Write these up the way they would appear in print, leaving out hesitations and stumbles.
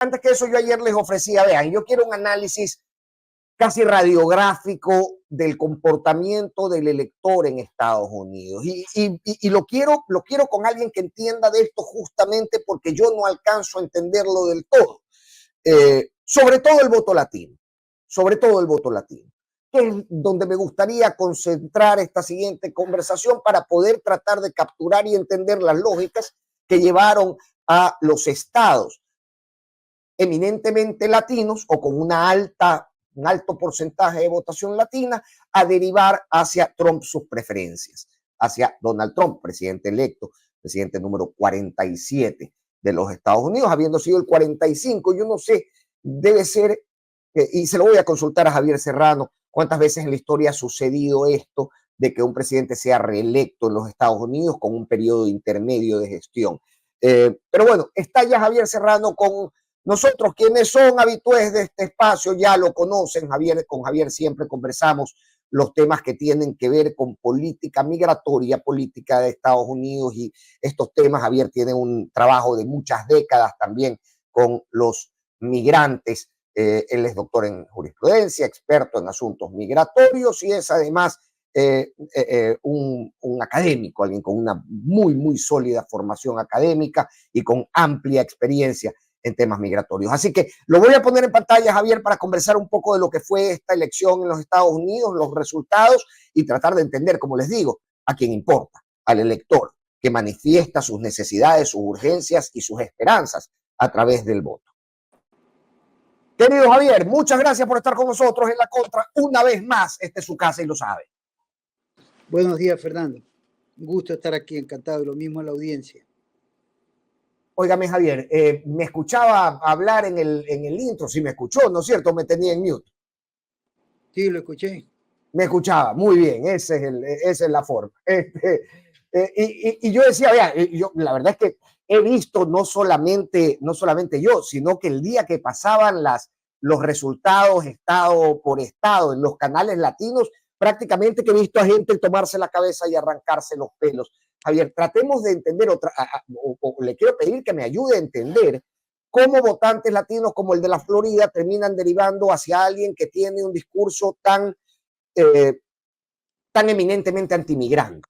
antes que eso, yo ayer les ofrecía, vean, yo quiero un análisis casi radiográfico del comportamiento del elector en Estados Unidos. Y lo quiero con alguien que entienda de esto justamente porque yo no alcanzo a entenderlo del todo. Sobre todo el voto latino, que es donde me gustaría concentrar esta siguiente conversación para poder tratar de capturar y entender las lógicas que llevaron a los estados eminentemente latinos o con un alto porcentaje de votación latina a derivar hacia Trump sus preferencias, hacia Donald Trump, presidente electo, presidente número 47 de los Estados Unidos, habiendo sido el 45. Yo no sé, debe ser, y se lo voy a consultar a Javier Serrano, cuántas veces en la historia ha sucedido esto de que un presidente sea reelecto en los Estados Unidos con un periodo intermedio de gestión. Pero bueno, está ya Javier Serrano con nosotros. Quienes son habitués de este espacio ya lo conocen. Con Javier siempre conversamos los temas que tienen que ver con política migratoria, política de Estados Unidos, y estos temas. Javier tiene un trabajo de muchas décadas también con los migrantes. Él es doctor en jurisprudencia, experto en asuntos migratorios y es además un académico, alguien con una muy sólida formación académica y con amplia experiencia en temas migratorios. Así que lo voy a poner en pantalla, Javier, para conversar un poco de lo que fue esta elección en los Estados Unidos, los resultados, y tratar de entender, como les digo, a quién importa, al elector, que manifiesta sus necesidades, sus urgencias y sus esperanzas a través del voto. Querido Javier, muchas gracias por estar con nosotros en La Contra. Una vez más, esta es su casa y lo sabe. Buenos días, Fernando. Un gusto estar aquí, encantado. Lo mismo en la audiencia. Óigame, Javier, me escuchaba hablar en el intro, sí me escuchó, ¿no es cierto? Me tenía en mute. Sí, lo escuché. Me escuchaba, muy bien, esa es la forma. Y yo decía, vea, la verdad es que he visto no solamente yo, sino que el día que pasaban los resultados estado por estado en los canales latinos, prácticamente que he visto a gente tomarse la cabeza y arrancarse los pelos. Javier, tratemos de entender o le quiero pedir que me ayude a entender cómo votantes latinos como el de la Florida terminan derivando hacia alguien que tiene un discurso tan eminentemente antimigrante.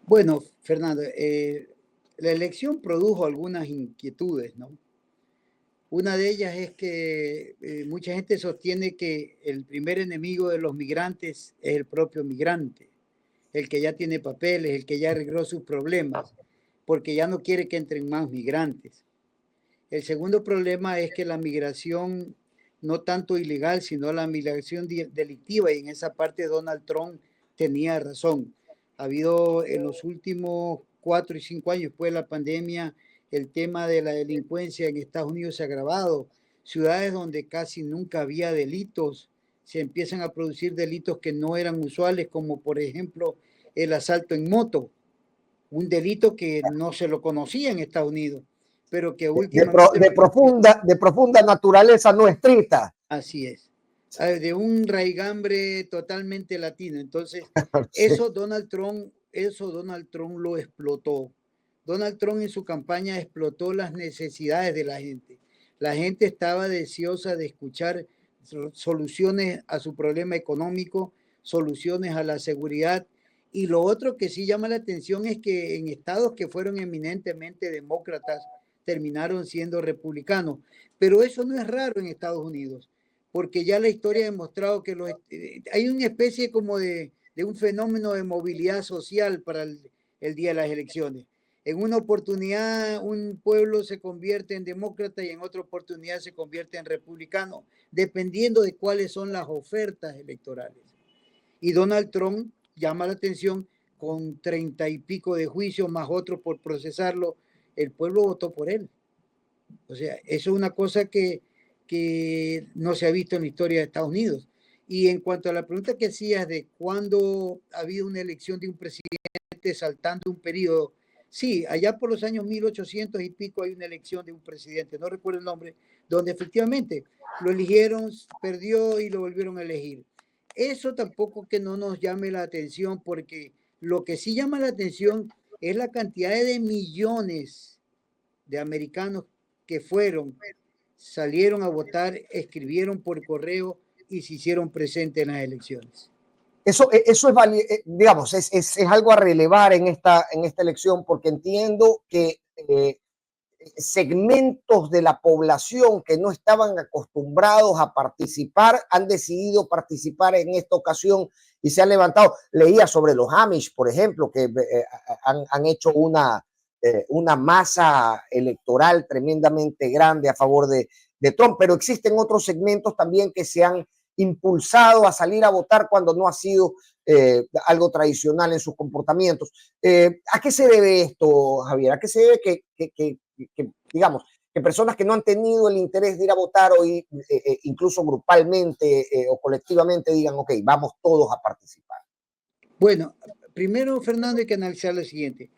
Bueno, Fernando, la elección produjo algunas inquietudes, ¿no? Una de ellas es que mucha gente sostiene que el primer enemigo de los migrantes es el propio migrante, el que ya tiene papeles, el que ya arregló sus problemas, porque ya no quiere que entren más migrantes. El segundo problema es que la migración, no tanto ilegal, sino la migración delictiva, y en esa parte Donald Trump tenía razón. Ha habido en los últimos 4 y 5 años, después de la pandemia, el tema de la delincuencia en Estados Unidos se ha agravado. Ciudades donde casi nunca había delitos, se empiezan a producir delitos que no eran usuales, como por ejemplo el asalto en moto, un delito que no se lo conocía en Estados Unidos, pero que últimamente... De profunda naturaleza no estricta. Así es. De un raigambre totalmente latino. Entonces, Sí. eso Donald Trump lo explotó. Donald Trump en su campaña explotó las necesidades de la gente. La gente estaba deseosa de escuchar soluciones a su problema económico, soluciones a la seguridad. Y lo otro que sí llama la atención es que en estados que fueron eminentemente demócratas terminaron siendo republicanos. Pero eso no es raro en Estados Unidos, porque ya la historia ha demostrado que hay una especie como de un fenómeno de movilidad social para el día de las elecciones. En una oportunidad un pueblo se convierte en demócrata y en otra oportunidad se convierte en republicano, dependiendo de cuáles son las ofertas electorales. Y Donald Trump llama la atención con 30 y pico de juicios, más otros por procesarlo. El pueblo votó por él. O sea, eso es una cosa que no se ha visto en la historia de Estados Unidos. Y en cuanto a la pregunta que hacías de cuándo ha habido una elección de un presidente saltando un periodo, sí, allá por los años 1800 y pico hay una elección de un presidente, no recuerdo el nombre, donde efectivamente lo eligieron, perdió y lo volvieron a elegir. Eso tampoco que no nos llame la atención, porque lo que sí llama la atención es la cantidad de millones de americanos que salieron a votar, escribieron por correo y se hicieron presentes en las elecciones. Eso es, digamos, es algo a relevar en esta elección, porque entiendo que segmentos de la población que no estaban acostumbrados a participar han decidido participar en esta ocasión y se han levantado. Leía sobre los Amish, por ejemplo, que han hecho una masa electoral tremendamente grande a favor de Trump, pero existen otros segmentos también que se han impulsado a salir a votar cuando no ha sido algo tradicional en sus comportamientos. ¿A qué se debe esto, Javier? ¿A qué se debe que digamos, que personas que no han tenido el interés de ir a votar hoy, incluso grupalmente o colectivamente, digan, ok, vamos todos a participar? Bueno, primero, Fernando, hay que analizar lo siguiente.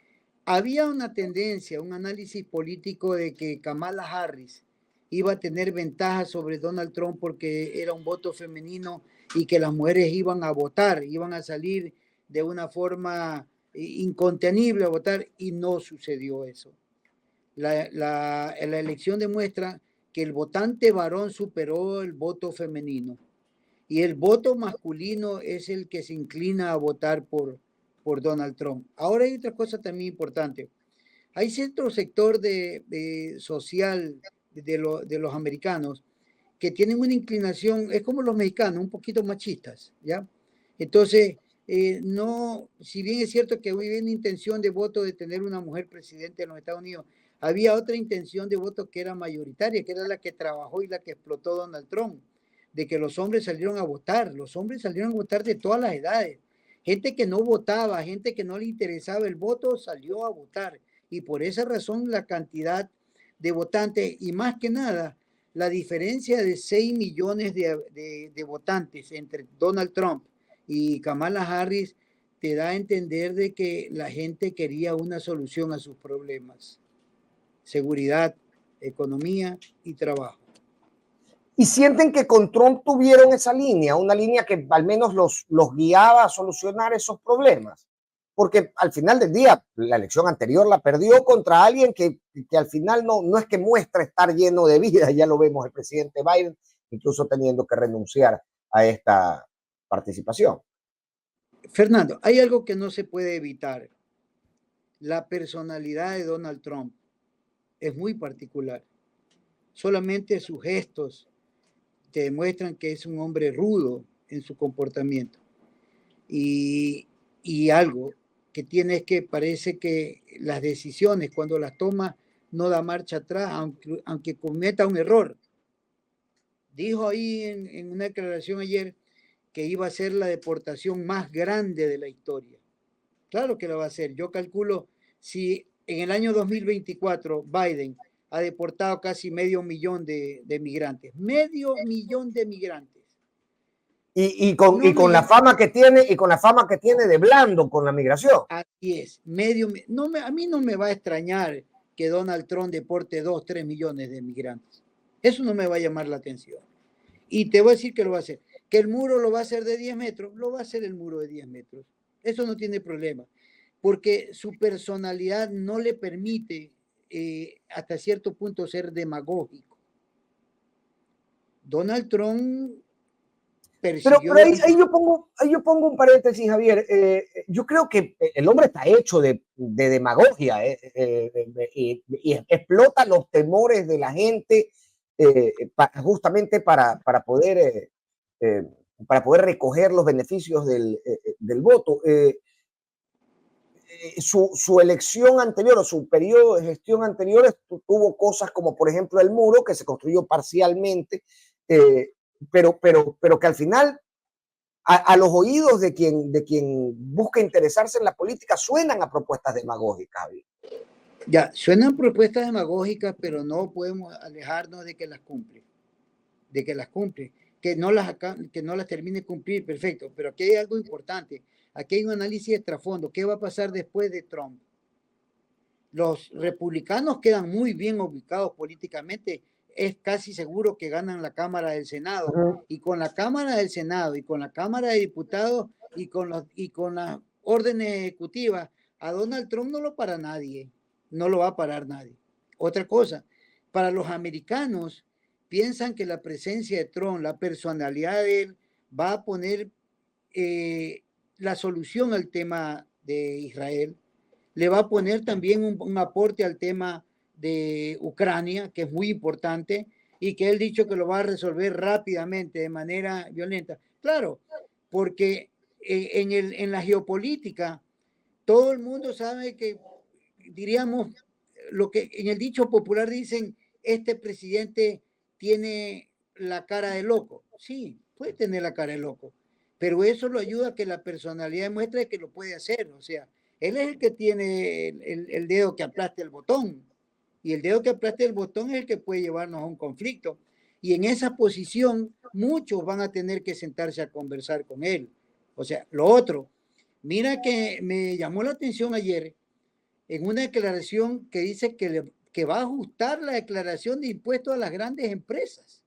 Había una tendencia, un análisis político de que Kamala Harris iba a tener ventaja sobre Donald Trump porque era un voto femenino y que las mujeres iban a votar, iban a salir de una forma incontenible a votar, y no sucedió eso. La elección demuestra que el votante varón superó el voto femenino y el voto masculino es el que se inclina a votar por Donald Trump. Ahora hay otra cosa también importante. Hay cierto sector social de los americanos que tienen una inclinación, es como los mexicanos, un poquito machistas, ¿ya? Entonces, no, si bien es cierto que había una intención de voto de tener una mujer presidente en los Estados Unidos, había otra intención de voto que era mayoritaria, que era la que trabajó y la que explotó Donald Trump, de que los hombres salieron a votar, los hombres salieron a votar de todas las edades, gente que no votaba, gente que no le interesaba el voto, salió a votar, y por esa razón la cantidad de votantes, y más que nada, la diferencia de 6 millones de votantes entre Donald Trump y Kamala Harris te da a entender de que la gente quería una solución a sus problemas: seguridad, economía y trabajo. Y sienten que con Trump tuvieron esa línea, una línea que al menos los guiaba a solucionar esos problemas. Porque al final del día, la elección anterior la perdió contra alguien que al final no es que muestra estar lleno de vida. Ya lo vemos, el presidente Biden incluso teniendo que renunciar a esta participación. Fernando, hay algo que no se puede evitar. La personalidad de Donald Trump es muy particular. Solamente sus gestos te demuestran que es un hombre rudo en su comportamiento. Y algo que tiene es que parece que las decisiones, cuando las toma, no da marcha atrás, aunque cometa un error. Dijo ahí en una declaración ayer que iba a ser la deportación más grande de la historia. Claro que lo va a hacer. Yo calculo, si en el año 2024 Biden ha deportado casi 500,000 de migrantes, 500,000 de migrantes. Con la fama que tiene de blando con la migración. Así es, a mí no me va a extrañar que Donald Trump deporte 2, 3 millones de migrantes. Eso no me va a llamar la atención. Y te voy a decir que lo va a hacer. Que el muro lo va a hacer de 10 metros, lo va a hacer el muro de 10 metros. Eso no tiene problema, porque su personalidad no le permite hasta cierto punto ser demagógico. Donald Trump persiguió... Pero ahí yo pongo un paréntesis, Javier. Yo creo que el hombre está hecho de demagogia y explota los temores de la gente justamente para poder recoger los beneficios del voto. Su elección anterior o su periodo de gestión anterior tuvo cosas como, por ejemplo, el muro, que se construyó parcialmente, pero que al final a los oídos de quien busca interesarse en la política suenan a propuestas demagógicas. Ya, suenan propuestas demagógicas, pero no podemos alejarnos de que las cumple, que no las termine de cumplir, perfecto, pero aquí hay algo importante, aquí hay un análisis de trasfondo. ¿Qué va a pasar después de Trump? Los republicanos quedan muy bien ubicados políticamente, es casi seguro que ganan la Cámara del Senado, y con la Cámara del Senado y con la Cámara de Diputados y con las órdenes ejecutivas, a Donald Trump no lo para nadie, no lo va a parar nadie. Otra cosa, para los americanos, piensan que la presencia de Trump, la personalidad de él, va a poner la solución al tema de Israel, le va a poner también un aporte al tema de Ucrania, que es muy importante, y que él ha dicho que lo va a resolver rápidamente, de manera violenta. Claro, porque en la geopolítica, todo el mundo sabe que, diríamos, lo que en el dicho popular dicen, este presidente tiene la cara de loco. Sí, puede tener la cara de loco, pero eso lo ayuda a que la personalidad demuestre que lo puede hacer. O sea, él es el que tiene el dedo que aplaste el botón, y el dedo que aplaste el botón es el que puede llevarnos a un conflicto. Y en esa posición, muchos van a tener que sentarse a conversar con él. O sea, lo otro, mira que me llamó la atención ayer en una declaración que dice que va a ajustar la declaración de impuestos a las grandes empresas,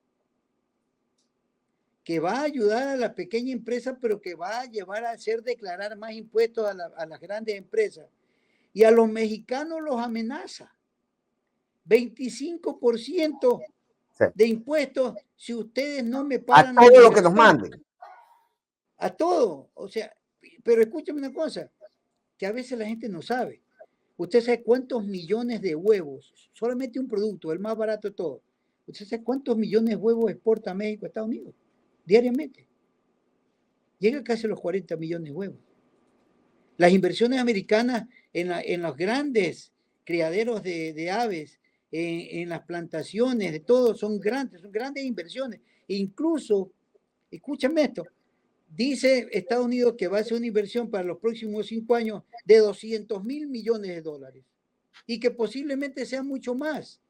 que va a ayudar a la pequeña empresa, pero que va a llevar a hacer declarar más impuestos a las grandes empresas. Y a los mexicanos los amenaza. 25% Sí. de impuestos si ustedes no me A paran todo lo que nos manden. A todo. O sea, pero escúchame una cosa, que a veces la gente no sabe. Usted sabe cuántos millones de huevos, solamente un producto, el más barato de todo. Usted sabe cuántos millones de huevos exporta México a Estados Unidos diariamente. Llega casi a los 40 millones de huevos. Las inversiones americanas en los grandes criaderos de aves, en las plantaciones, de todo, son grandes inversiones. E incluso, escúchame esto, dice Estados Unidos que va a hacer una inversión para los próximos 5 años de 200 mil millones de dólares y que posiblemente sea mucho más.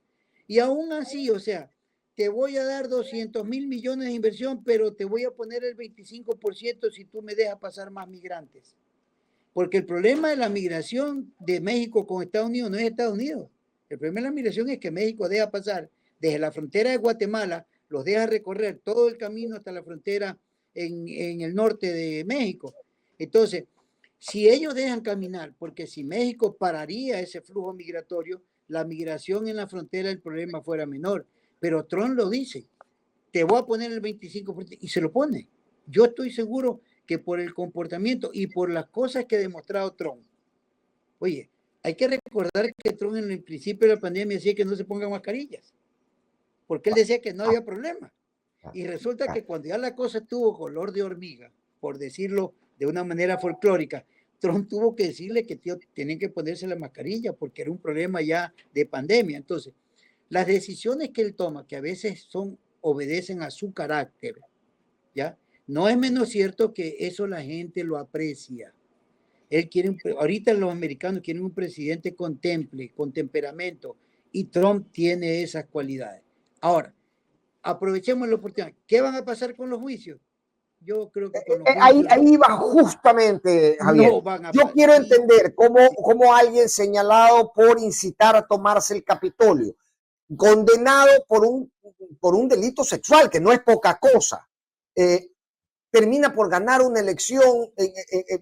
Y aún así, o sea, te voy a dar 200 mil millones de inversión, pero te voy a poner el 25% si tú me dejas pasar más migrantes. Porque el problema de la migración de México con Estados Unidos no es Estados Unidos. El problema de la migración es que México deja pasar desde la frontera de Guatemala, los deja recorrer todo el camino hasta la frontera en el norte de México. Entonces, si ellos dejan caminar, porque si México pararía ese flujo migratorio, la migración en la frontera, el problema fuera menor. Pero Trump lo dice, te voy a poner el 25% y se lo pone. Yo estoy seguro que por el comportamiento y por las cosas que ha demostrado Trump. Oye, hay que recordar que Trump en el principio de la pandemia decía que no se pongan mascarillas, porque él decía que no había problema. Y resulta que cuando ya la cosa tuvo color de hormiga, por decirlo de una manera folclórica, Trump tuvo que decirle que tienen que ponerse la mascarilla porque era un problema ya de pandemia. Entonces, las decisiones que él toma, que a veces obedecen a su carácter, ¿ya? No es menos cierto que eso la gente lo aprecia. Él quiere ahorita los americanos quieren un presidente con temple, con temperamento, y Trump tiene esas cualidades. Ahora, aprovechemos la oportunidad. ¿Qué van a pasar con los juicios? Yo creo que con los juicios ahí va justamente, Javier. no van a Yo quiero entender cómo alguien señalado por incitar a tomarse el Capitolio, condenado por un delito sexual, que no es poca cosa, termina por ganar una elección,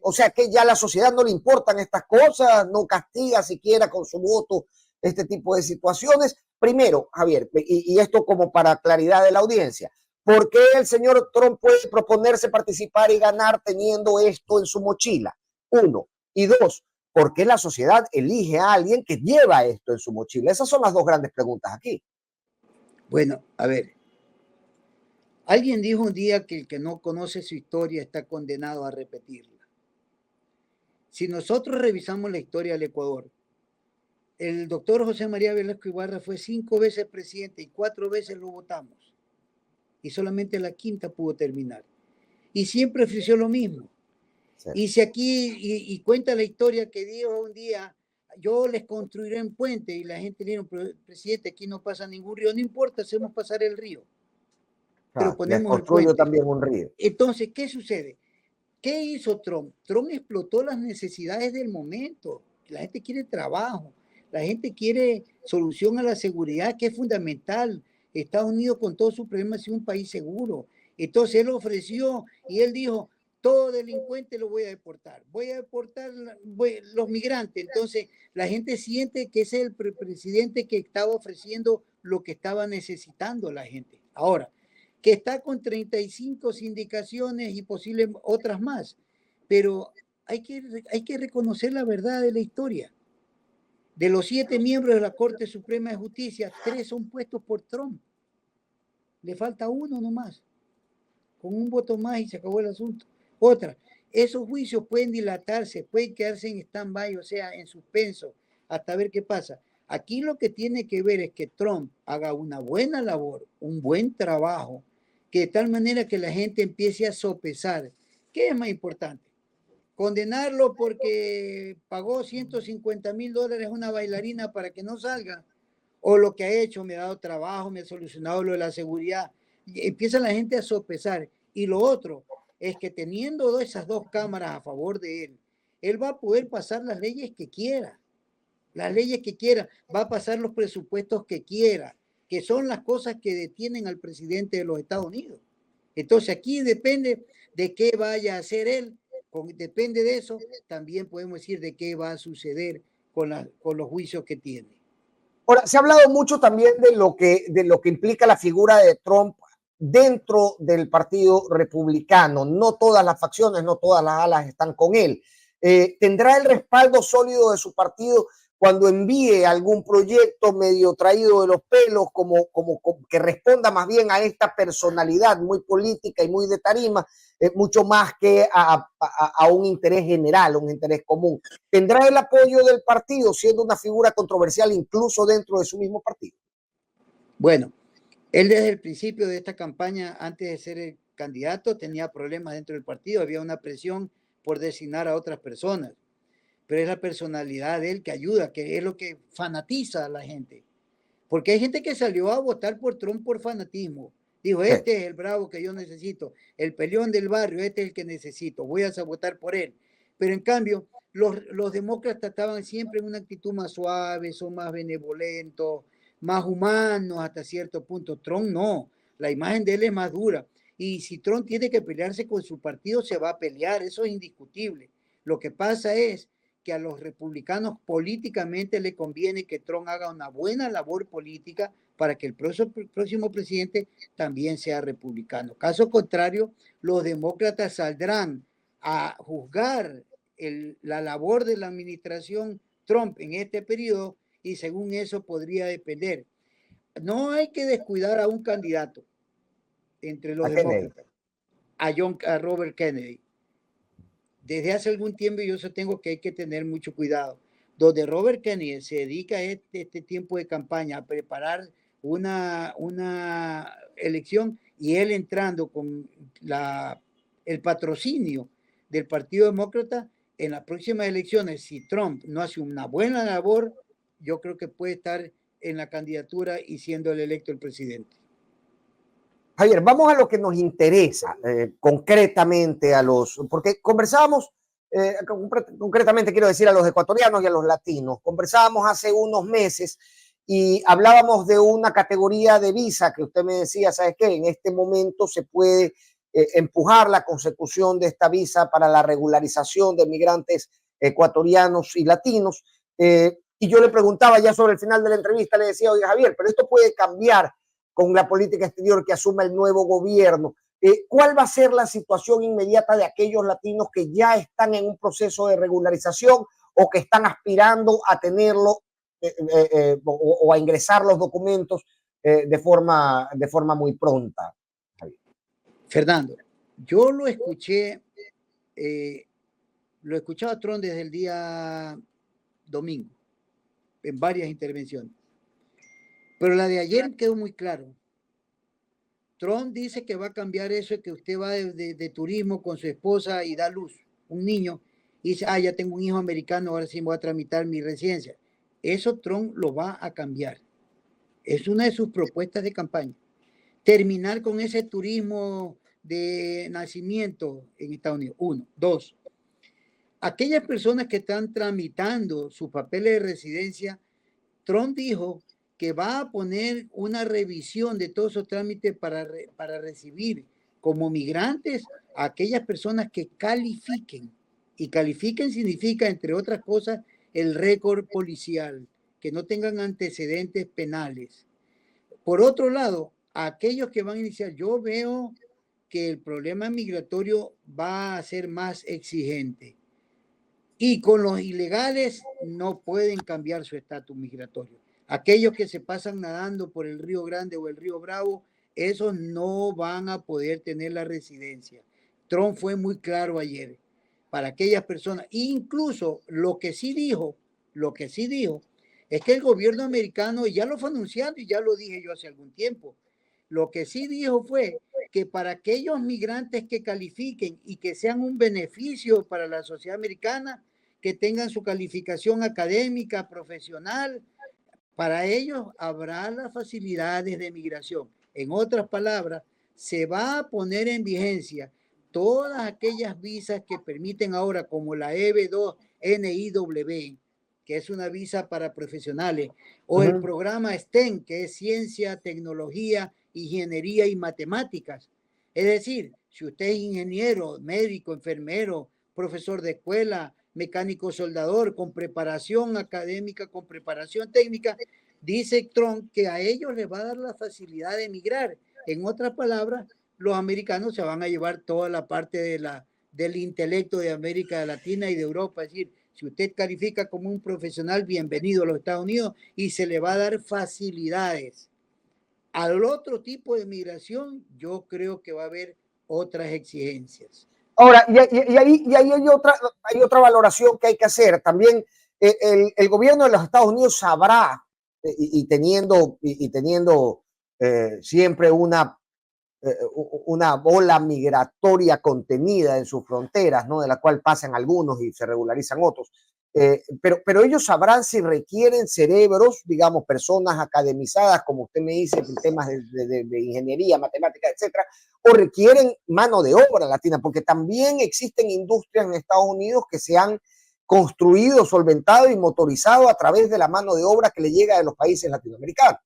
o sea que ya a la sociedad no le importan estas cosas, no castiga siquiera con su voto este tipo de situaciones. Primero, Javier, y esto como para claridad de la audiencia, ¿por qué el señor Trump puede proponerse participar y ganar teniendo esto en su mochila? Uno. Y dos, ¿por qué la sociedad elige a alguien que lleva esto en su mochila? Esas son las dos grandes preguntas aquí. Bueno, a ver, alguien dijo un día que el que no conoce su historia está condenado a repetirla. Si nosotros revisamos la historia del Ecuador, el doctor José María Velasco Ibarra fue 5 veces presidente y 4 veces lo votamos. Y solamente la quinta pudo terminar. Y siempre ofreció lo mismo. Sí. Y si aquí, y cuenta la historia que dijo un día, yo les construiré un puente, y la gente le dijo, presidente, aquí no pasa ningún río, no importa, hacemos pasar el río. Pero ponemos el puente. También un río. Entonces, ¿qué sucede? ¿Qué hizo Trump? Trump explotó las necesidades del momento. La gente quiere trabajo, la gente quiere solución a la seguridad, que es fundamental. Estados Unidos, con todos sus problemas, es un país seguro. Entonces él ofreció y él dijo, todo delincuente lo voy a deportar. Voy a deportar los migrantes. Entonces la gente siente que ese es el presidente que estaba ofreciendo lo que estaba necesitando la gente. Ahora, que está con 35 sindicaciones y posibles otras más, pero hay que reconocer la verdad de la historia. De los 7 miembros de la Corte Suprema de Justicia, 3 son puestos por Trump. Le falta uno nomás. Con un voto más y se acabó el asunto. Otra, esos juicios pueden dilatarse, pueden quedarse en stand-by, o sea, en suspenso, hasta ver qué pasa. Aquí lo que tiene que ver es que Trump haga una buena labor, un buen trabajo, que de tal manera que la gente empiece a sopesar. ¿Qué es más importante? Condenarlo porque pagó $150,000 a una bailarina para que no salga, o lo que ha hecho, me ha dado trabajo, me ha solucionado lo de la seguridad. Y empieza la gente a sopesar. Y lo otro es que teniendo esas dos cámaras a favor de él va a poder pasar las leyes que quiera, va a pasar los presupuestos que quiera, que son las cosas que detienen al presidente de los Estados Unidos. Entonces aquí depende de qué vaya a hacer él, depende de eso, también podemos decir de qué va a suceder con los juicios que tiene. Ahora, se ha hablado mucho también de lo que implica la figura de Trump dentro del Partido Republicano. No todas las facciones, no todas las alas están con él. ¿Tendrá el respaldo sólido de su partido cuando envíe algún proyecto medio traído de los pelos, como que responda más bien a esta personalidad muy política y muy de tarima, mucho más que a un interés general, un interés común? ¿Tendrá el apoyo del partido siendo una figura controversial incluso dentro de su mismo partido? Bueno, él desde el principio de esta campaña, antes de ser el candidato, tenía problemas dentro del partido, había una presión por designar a otras personas, pero es la personalidad de él que ayuda, que es lo que fanatiza a la gente, porque hay gente que salió a votar por Trump por fanatismo. Dijo, este es el bravo que yo necesito, el peleón del barrio, este es el que necesito, voy a votar por él. Pero en cambio, los demócratas estaban siempre en una actitud más suave, son más benevolentos, más humanos hasta cierto punto. Trump no, la imagen de él es más dura. Y si Trump tiene que pelearse con su partido, se va a pelear, eso es indiscutible. Lo que pasa es que a los republicanos políticamente le conviene que Trump haga una buena labor política para que el próximo presidente también sea republicano. Caso contrario, los demócratas saldrán a juzgar la labor de la administración Trump en este periodo y según eso podría depender. No hay que descuidar a un candidato entre los demócratas, a Robert Kennedy. Desde hace algún tiempo yo sostengo que hay que tener mucho cuidado. Donde Robert Kennedy se dedica a este tiempo de campaña a preparar una elección y él entrando con el patrocinio del Partido Demócrata en las próximas elecciones, si Trump no hace una buena labor, yo creo que puede estar en la candidatura y siendo el electo el presidente. Javier, vamos a lo que nos interesa concretamente porque conversábamos, concretamente quiero decir a los ecuatorianos y a los latinos, conversábamos hace unos meses y hablábamos de una categoría de visa que usted me decía, ¿sabes qué? En este momento se puede empujar la consecución de esta visa para la regularización de migrantes ecuatorianos y latinos. Y yo le preguntaba ya sobre el final de la entrevista, le decía, oye Javier, pero esto puede cambiar con la política exterior que asuma el nuevo gobierno. ¿Cuál va a ser la situación inmediata de aquellos latinos que ya están en un proceso de regularización o que están aspirando a tenerlo o a ingresar los documentos de forma muy pronta? Fernando, yo lo escuchaba a Trump desde el día domingo, en varias intervenciones. Pero la de ayer quedó muy claro. Trump dice que va a cambiar eso, que usted va de turismo con su esposa y da luz, un niño, y dice, ya tengo un hijo americano, ahora sí voy a tramitar mi residencia. Eso Trump lo va a cambiar. Es una de sus propuestas de campaña. Terminar con ese turismo de nacimiento en Estados Unidos. 1. 2. Aquellas personas que están tramitando sus papeles de residencia, Trump dijo que va a poner una revisión de todos esos trámites para recibir como migrantes a aquellas personas que califiquen. Y califiquen significa, entre otras cosas, el récord policial, que no tengan antecedentes penales. Por otro lado, aquellos que van a iniciar, yo veo que el problema migratorio va a ser más exigente. Y con los ilegales no pueden cambiar su estatus migratorio. Aquellos que se pasan nadando por el Río Grande o el Río Bravo, esos no van a poder tener la residencia. Trump fue muy claro ayer para aquellas personas. Incluso lo que sí dijo es que el gobierno americano, ya lo fue anunciando y ya lo dije yo hace algún tiempo, lo que sí dijo fue que para aquellos migrantes que califiquen y que sean un beneficio para la sociedad americana, que tengan su calificación académica, profesional, para ellos habrá las facilidades de migración. En otras palabras, se va a poner en vigencia todas aquellas visas que permiten ahora, como la EB2NIW, que es una visa para profesionales, o el programa STEM, que es ciencia, tecnología, ingeniería y matemáticas. Es decir, si usted es ingeniero, médico, enfermero, profesor de escuela, mecánico soldador, con preparación académica, con preparación técnica, dice Trump que a ellos les va a dar la facilidad de emigrar. En otras palabras, los americanos se van a llevar toda la parte del intelecto de América Latina y de Europa. Es decir, si usted califica como un profesional, bienvenido a los Estados Unidos y se le va a dar facilidades. Al otro tipo de migración, yo creo que va a haber otras exigencias. Ahora, y ahí hay otra valoración que hay que hacer. También el gobierno de los Estados Unidos sabrá, y teniendo siempre una ola migratoria contenida en sus fronteras, ¿no? De la cual pasan algunos y se regularizan otros. Pero ellos sabrán si requieren cerebros, digamos, personas academizadas, como usted me dice, en temas de ingeniería, matemática, etcétera, o requieren mano de obra latina, porque también existen industrias en Estados Unidos que se han construido, solventado y motorizado a través de la mano de obra que le llega de los países latinoamericanos.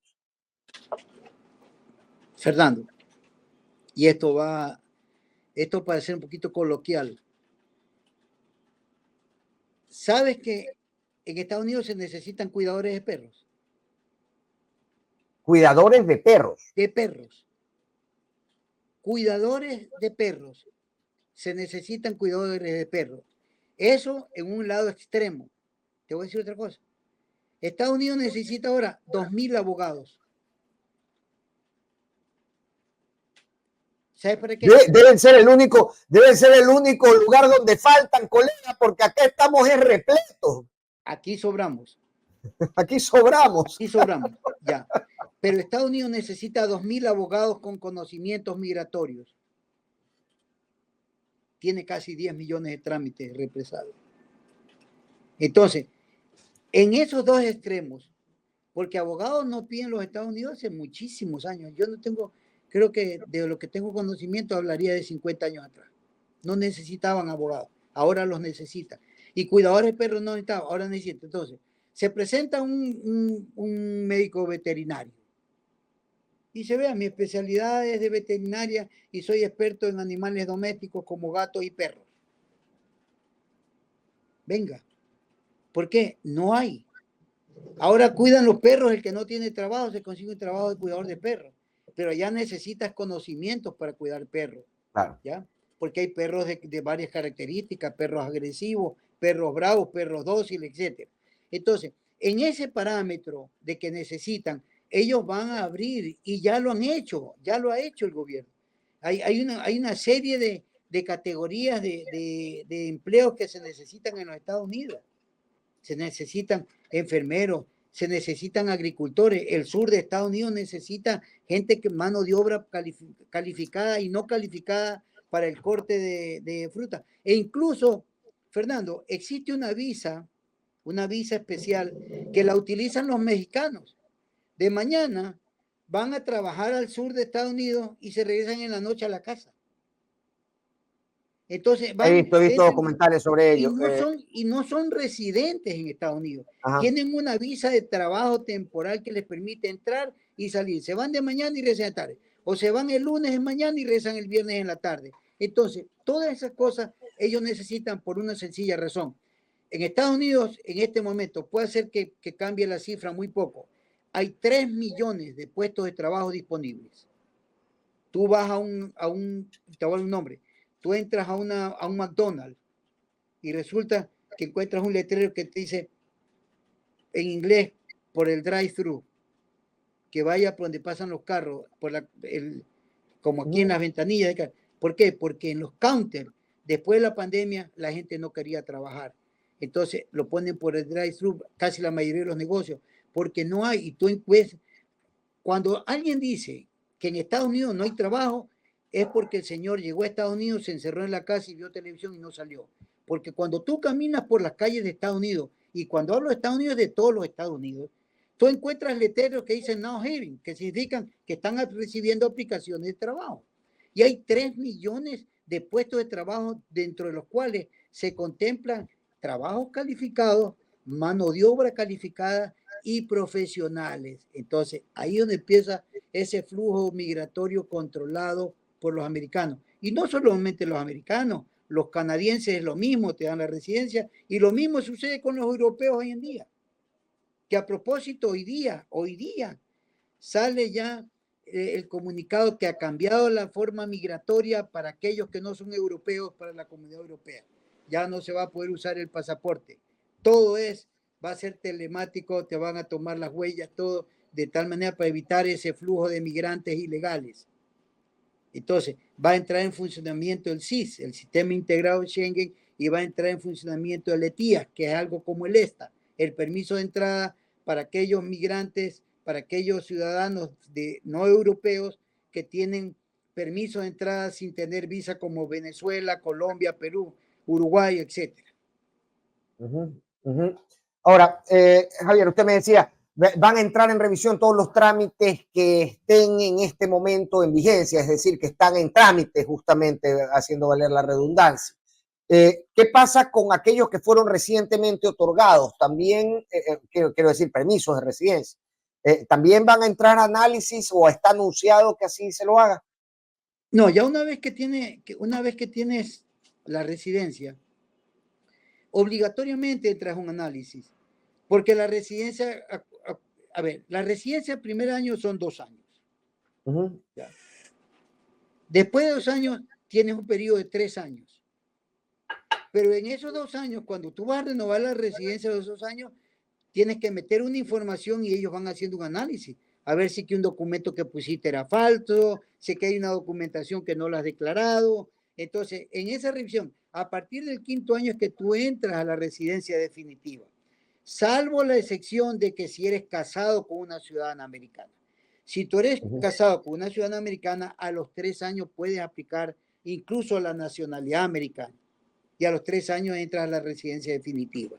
Fernando, y esto puede ser un poquito coloquial. ¿Sabes que en Estados Unidos se necesitan cuidadores de perros? Cuidadores de perros. De perros. Cuidadores de perros. Se necesitan cuidadores de perros. Eso en un lado extremo. Te voy a decir otra cosa. Estados Unidos necesita ahora 2,000 abogados. ¿Sabes para qué? Deben ser el único lugar donde faltan, colegas, porque acá estamos repletos. Aquí sobramos. Aquí sobramos. Aquí sobramos, ya. Pero Estados Unidos necesita 2,000 abogados con conocimientos migratorios. Tiene casi 10 millones de trámites represados. Entonces, en esos dos extremos, porque abogados no piden los Estados Unidos hace muchísimos años. Yo no tengo, creo que de lo que tengo conocimiento hablaría de 50 años atrás. No necesitaban abogados, ahora los necesitan. Y cuidadores de perros no necesitaban, ahora necesitan. Entonces, se presenta un médico veterinario y se vea, mi especialidad es de veterinaria y soy experto en animales domésticos como gatos y perros. Venga, ¿por qué? No hay. Ahora cuidan los perros, el que no tiene trabajo se consigue un trabajo de cuidador de perros, pero ya necesitas conocimientos para cuidar perros. Claro. ¿Ya? Porque hay perros de varias características, perros agresivos, perros bravos, perros dóciles, etc. Entonces, en ese parámetro de que necesitan, ellos van a abrir y ya lo han hecho, ya lo ha hecho el gobierno. Hay una serie de categorías de empleos que se necesitan en los Estados Unidos. Se necesitan enfermeros, se necesitan agricultores. El sur de Estados Unidos necesita gente que mano de obra calificada y no calificada para el corte de fruta. E incluso, Fernando, existe una visa especial que la utilizan los mexicanos. De mañana van a trabajar al sur de Estados Unidos y se regresan en la noche a la casa. Entonces he visto documentales sobre ello. Y no son residentes en Estados Unidos. Ajá. Tienen una visa de trabajo temporal que les permite entrar y salir. Se van de mañana y regresan de tarde. O se van el lunes en mañana y regresan el viernes en la tarde. Entonces, todas esas cosas ellos necesitan por una sencilla razón. En Estados Unidos, en este momento, puede ser que cambie la cifra muy poco. hay 3 millones de puestos de trabajo disponibles. Tú vas a un te voy a dar un nombre, tú entras a un McDonald's y resulta que encuentras un letrero que te dice en inglés por el drive-thru, que vaya por donde pasan los carros, como aquí en las ventanillas. ¿Por qué? Porque en los counters, después de la pandemia, la gente no quería trabajar. Entonces lo ponen por el drive-thru, casi la mayoría de los negocios, porque no hay. Y tú pues, cuando alguien dice que en Estados Unidos no hay trabajo, es porque el señor llegó a Estados Unidos, se encerró en la casa y vio televisión y no salió. Porque cuando tú caminas por las calles de Estados Unidos, y cuando hablo de Estados Unidos, de todos los Estados Unidos, tú encuentras letreros que dicen now hiring, que significan que están recibiendo aplicaciones de trabajo. Y hay 3 millones de puestos de trabajo, dentro de los cuales se contemplan trabajos calificados, mano de obra calificada y profesionales. Entonces, ahí es donde empieza ese flujo migratorio controlado por los americanos. Y no solamente los americanos, los canadienses es lo mismo, te dan la residencia, y lo mismo sucede con los europeos hoy en día. Que a propósito, hoy día sale ya el comunicado que ha cambiado la forma migratoria para aquellos que no son europeos, para la comunidad europea. Ya no se va a poder usar el pasaporte. Todo va a ser telemático, te van a tomar las huellas, todo, de tal manera para evitar ese flujo de migrantes ilegales. Entonces, va a entrar en funcionamiento el SIS, el Sistema Integrado Schengen, y va a entrar en funcionamiento el ETIAS, que es algo como el ESTA, el permiso de entrada para aquellos migrantes, para aquellos ciudadanos no europeos que tienen permiso de entrada sin tener visa, como Venezuela, Colombia, Perú, Uruguay, etc. Ahora, Javier, usted me decía, van a entrar en revisión todos los trámites que estén en este momento en vigencia, es decir, que están en trámite, justamente haciendo valer la redundancia. ¿Qué pasa con aquellos que fueron recientemente otorgados? También, quiero decir, permisos de residencia. ¿También van a entrar a análisis o está anunciado que así se lo haga? No, ya una vez que tienes la residencia, obligatoriamente entras a un análisis, porque la residencia, a ver, la residencia el primer año son 2 años. ¿Ya? Después de 2 años tienes un periodo de 3 años. Pero en esos 2 años, cuando tú vas a renovar la residencia de esos 2 años, tienes que meter una información y ellos van haciendo un análisis. A ver si que un documento que pusiste era falso, si que hay una documentación que no la has declarado. Entonces, en esa revisión, a partir del 5.º año es que tú entras a la residencia definitiva, salvo la excepción de que si eres casado con una ciudadana americana. Si tú eres casado con una ciudadana americana, a los 3 años puedes aplicar incluso la nacionalidad americana. Y a los 3 años entras a la residencia definitiva.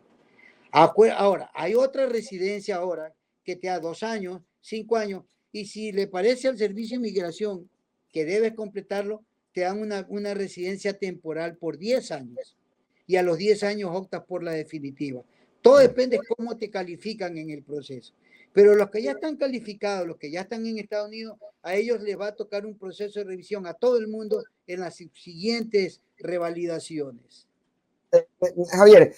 Ahora, hay otra residencia ahora que te da 2 años, 5 años, y si le parece al Servicio de Inmigración que debes completarlo, te dan una residencia temporal por 10 años. Y a los 10 años optas por la definitiva. Todo depende de cómo te califican en el proceso. Pero los que ya están calificados, los que ya están en Estados Unidos, a ellos les va a tocar un proceso de revisión a todo el mundo en las siguientes revalidaciones. Javier,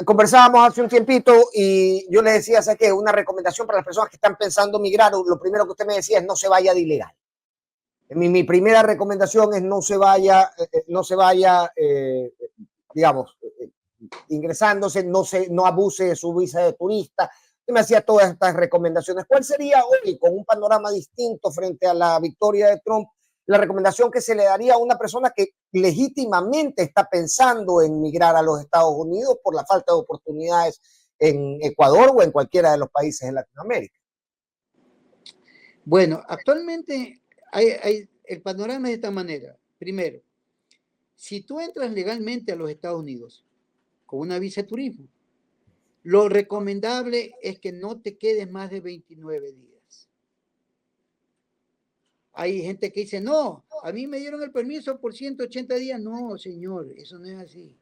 conversábamos hace un tiempito y yo le decía, ¿sabes qué? Una recomendación para las personas que están pensando migrar, lo primero que usted me decía es no se vaya de ilegal. Mi primera recomendación es no se vaya, digamos, ingresándose, no abuse de su visa de turista. Y me hacía todas estas recomendaciones. ¿Cuál sería hoy, con un panorama distinto frente a la victoria de Trump, la recomendación que se le daría a una persona que legítimamente está pensando en migrar a los Estados Unidos por la falta de oportunidades en Ecuador o en cualquiera de los países de Latinoamérica? Bueno, actualmente el panorama es de esta manera. Primero, si tú entras legalmente a los Estados Unidos con una visa de turismo, lo recomendable es que no te quedes más de 29 días. Hay gente que dice, no, a mí me dieron el permiso por 180 días. No, señor, eso no es así.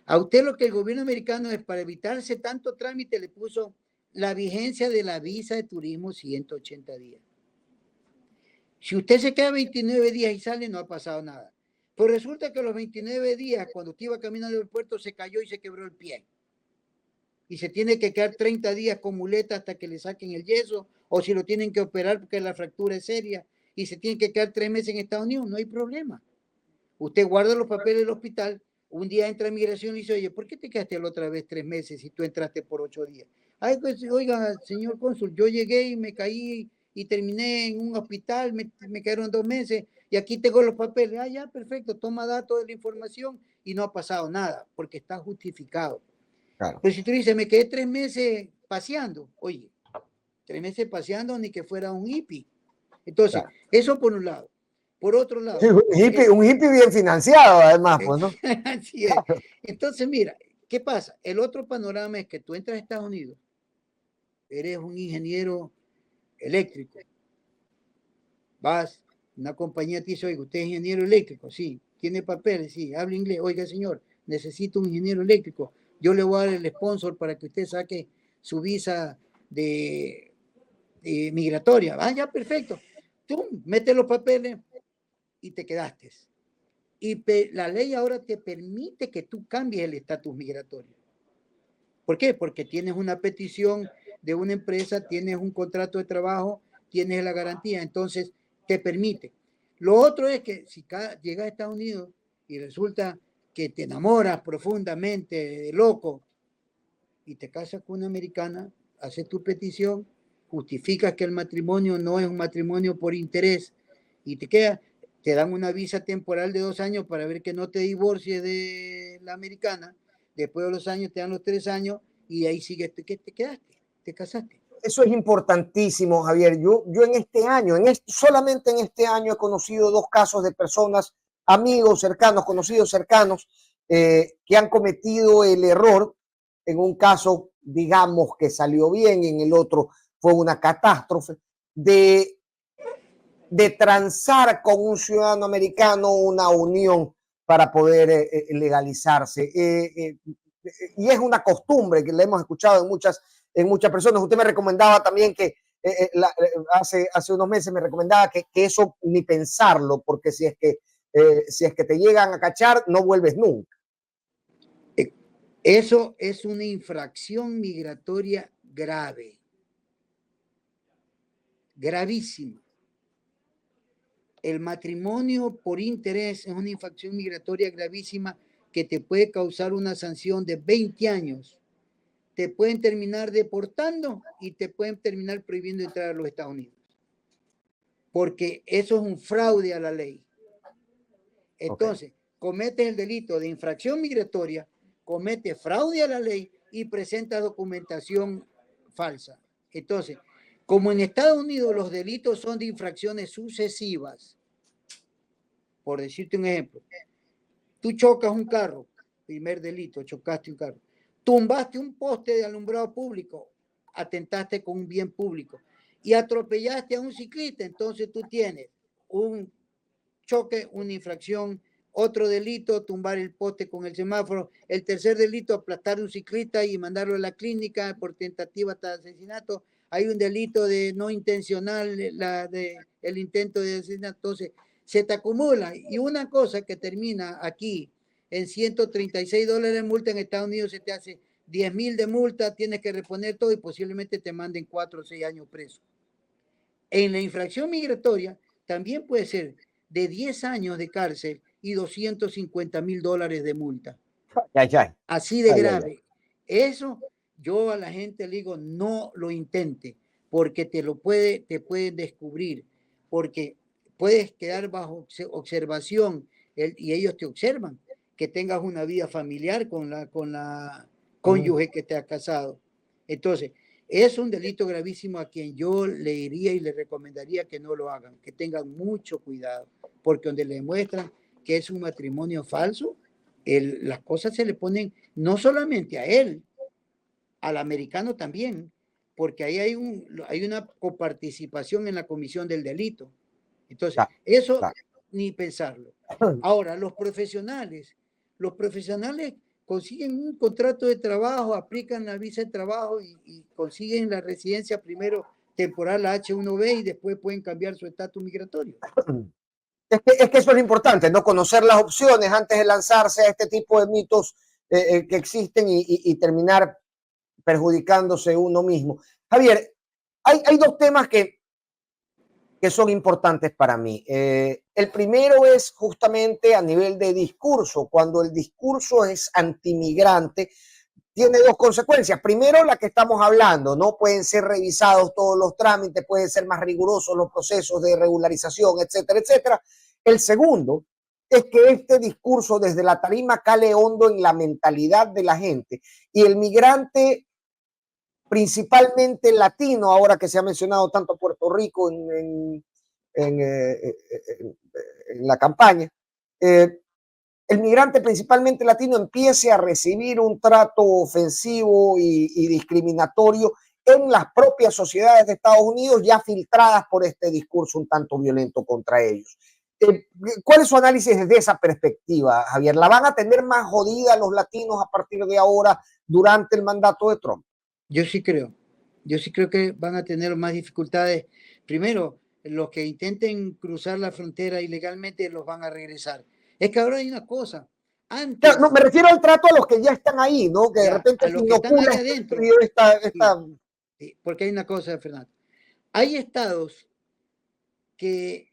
A usted lo que el gobierno americano es, para evitarse tanto trámite, le puso la vigencia de la visa de turismo 180 días. Si usted se queda 29 días y sale, no ha pasado nada. Pues resulta que a los 29 días, cuando usted iba caminando al aeropuerto, se cayó y se quebró el pie. y se tiene que quedar 30 días con muleta hasta que le saquen el yeso, o si lo tienen que operar porque la fractura es seria y se tiene que quedar 3 meses en Estados Unidos, no hay problema. Usted guarda los papeles del hospital, un día entra a migración y dice, oye, ¿por qué te quedaste la otra vez 3 meses si tú entraste por 8 días? Ay, pues, oiga, señor cónsul, yo llegué y me caí y terminé en un hospital, me quedaron 2 meses y aquí tengo los papeles. Ah, ya, perfecto, toma datos de la información y no ha pasado nada, porque está justificado. Claro. Pero si tú dices, me quedé 3 meses paseando, oye, 3 meses paseando ni que fuera un hippie. Entonces, claro, eso por un lado. Por otro lado. Sí, un hippie bien financiado, además, pues, ¿no? Así es. Entonces, mira, ¿qué pasa? El otro panorama es que tú entras a Estados Unidos, eres un ingeniero eléctrico, vas, una compañía te dice, oiga, usted es ingeniero eléctrico, sí, tiene papeles, sí, habla inglés, oiga, señor, necesito un ingeniero eléctrico, yo le voy a dar el sponsor para que usted saque su visa de migratoria. Ah, ya, perfecto. Tú metes los papeles y te quedaste. Y la ley ahora te permite que tú cambies el estatus migratorio. ¿Por qué? Porque tienes una petición de una empresa, tienes un contrato de trabajo, tienes la garantía, entonces te permite. Lo otro es que si llegas a Estados Unidos y resulta que te enamoras profundamente de loco y te casas con una americana, haces tu petición, justificas que el matrimonio no es un matrimonio por interés y te dan una visa temporal de 2 años para ver que no te divorcies de la americana, después de los años te dan los 3 años y ahí sigues, ¿qué te quedaste? ¿Te casaste? Eso es importantísimo, Javier. Yo en este año, solamente en este año he conocido 2 casos de personas, amigos cercanos, conocidos cercanos, que han cometido el error. En un caso, digamos que salió bien, en el otro fue una catástrofe, de transar con un ciudadano americano una unión para poder legalizarse. Y es una costumbre que le hemos escuchado en muchas personas. Usted me recomendaba también que hace unos meses me recomendaba que eso ni pensarlo, porque si es que te llegan a cachar, no vuelves nunca. Eso es una infracción migratoria grave, gravísima. El matrimonio por interés es una infracción migratoria gravísima que te puede causar una sanción de 20 años. Te pueden terminar deportando y te pueden terminar prohibiendo entrar a los Estados Unidos. Porque eso es un fraude a la ley. Entonces, cometes el delito de infracción migratoria, cometes fraude a la ley y presentas documentación falsa. Entonces, como en Estados Unidos los delitos son de infracciones sucesivas, por decirte un ejemplo, tú chocas un carro, primer delito, chocaste un carro, tumbaste un poste de alumbrado público, atentaste con un bien público y atropellaste a un ciclista, entonces tú tienes un choque, una infracción, otro delito, tumbar el poste con el semáforo, el tercer delito, aplastar a un ciclista y mandarlo a la clínica por tentativa hasta asesinato, hay un delito de no intencional, el intento de asesinato, entonces se te acumula y una cosa que termina aquí en $136 de multa, en Estados Unidos se te hace 10,000 de multa, tienes que reponer todo y posiblemente te manden 4 o 6 años preso. En la infracción migratoria también puede ser de 10 años de cárcel y $250,000 de multa. Así de grave. Eso yo a la gente le digo, no lo intente, porque te pueden descubrir, porque puedes quedar bajo observación y ellos te observan, que tengas una vida familiar con la cónyuge que te ha casado. Entonces, es un delito gravísimo a quien yo le diría y le recomendaría que no lo hagan, que tengan mucho cuidado, porque donde le demuestran que es un matrimonio falso, las cosas se le ponen no solamente a él, al americano también, porque ahí hay una coparticipación en la comisión del delito. Entonces, eso ni pensarlo. Ahora, los profesionales consiguen un contrato de trabajo, aplican la visa de trabajo y consiguen la residencia primero temporal, la H1B, y después pueden cambiar su estatus migratorio. Es que eso es lo importante, ¿no? Conocer las opciones antes de lanzarse a este tipo de mitos que existen y terminar perjudicándose uno mismo. Javier, hay dos temas que son importantes para mí. El primero es justamente a nivel de discurso. Cuando el discurso es antimigrante, tiene dos consecuencias. Primero, la que estamos hablando, no pueden ser revisados todos los trámites, pueden ser más rigurosos los procesos de regularización, etcétera, etcétera. El segundo es que este discurso desde la tarima cale hondo en la mentalidad de la gente y el migrante principalmente latino, ahora que se ha mencionado tanto Puerto Rico en la campaña, el migrante principalmente latino empiece a recibir un trato ofensivo y discriminatorio en las propias sociedades de Estados Unidos, ya filtradas por este discurso un tanto violento contra ellos. ¿Cuál es su análisis desde esa perspectiva, Javier? ¿La van a tener más jodida los latinos a partir de ahora durante el mandato de Trump? Yo sí creo que van a tener más dificultades. Primero, los que intenten cruzar la frontera ilegalmente los van a regresar. Es que ahora hay una cosa. Antes, no, me refiero al trato a los que ya están ahí, ¿no? Que de repente a los que están ahí adentro. Sí, porque hay una cosa, Fernando. Hay estados que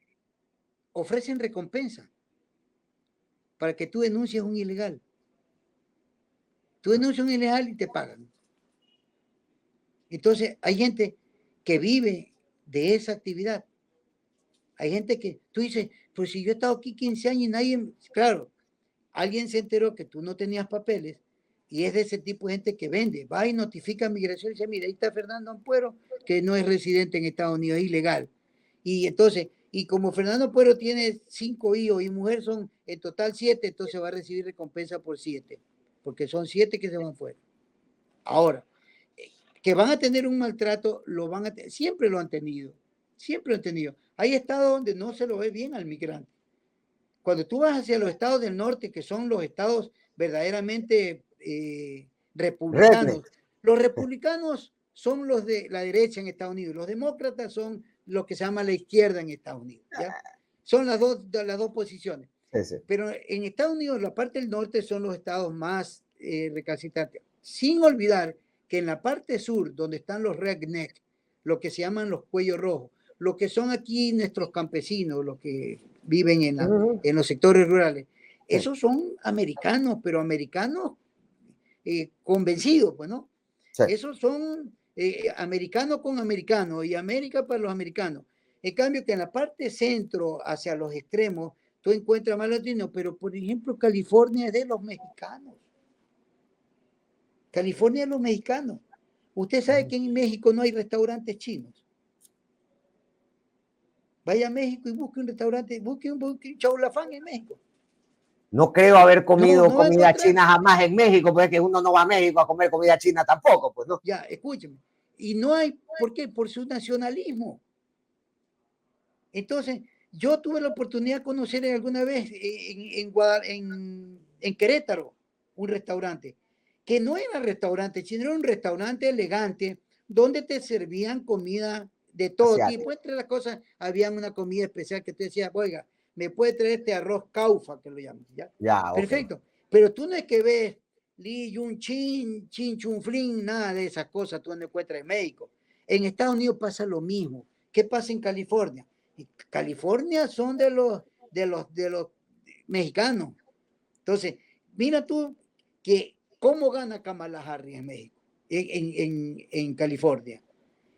ofrecen recompensa para que tú denuncies un ilegal. Tú denuncias un ilegal y te pagan. Entonces, hay gente que vive de esa actividad. Hay gente que tú dices, pues si yo he estado aquí 15 años y nadie, claro, alguien se enteró que tú no tenías papeles y es de ese tipo de gente que vende, va y notifica a migración y dice, mira, ahí está Fernando Ampuero, que no es residente en Estados Unidos, es ilegal. Y entonces, y como Fernando Ampuero tiene 5 hijos y mujer son en total 7, entonces va a recibir recompensa por 7, porque son 7 que se van fuera. Ahora, que van a tener un maltrato, siempre lo han tenido, siempre lo han tenido. Hay estados donde no se lo ve bien al migrante. Cuando tú vas hacia los estados del norte, que son los estados verdaderamente republicanos, los republicanos son los de la derecha en Estados Unidos, los demócratas son los que se llama la izquierda en Estados Unidos, ¿ya? Son las dos posiciones. Sí, sí. Pero en Estados Unidos, la parte del norte son los estados más recalcitrantes. Sin olvidar que en la parte sur, donde están los redneck, lo que se llaman los cuellos rojos, lo que son aquí nuestros campesinos, los que viven en los sectores rurales, sí, esos son americanos, pero americanos convencidos, pues, ¿no? Sí. Esos son americanos con americanos y América para los americanos. En cambio, que en la parte centro, hacia los extremos, tú encuentras más latinos, pero por ejemplo, California es de los mexicanos. California es de los mexicanos. Usted sabe que en México no hay restaurantes chinos. Vaya a México y busque un restaurante, busque un chaulafán en México. No creo haber comido comida china jamás en México, porque es que uno no va a México a comer comida china tampoco, pues no. Ya, escúcheme. Y no hay, ¿por qué? Por su nacionalismo. Entonces, yo tuve la oportunidad de conocer alguna vez en Querétaro un restaurante, que no era restaurante chino, era un restaurante elegante, donde te servían comida de todo tipo. Entre las cosas, había una comida especial que te decía, oiga, me puede traer este arroz caufa, que lo llaman, ¿ya? Perfecto. Okay. Pero tú no es que ves Li Yun Chin, Chin Chun Flin, nada de esas cosas tú no encuentras en México. En Estados Unidos pasa lo mismo. ¿Qué pasa en California? California son de los mexicanos. Entonces, mira tú que cómo gana Kamala Harris en México, en California,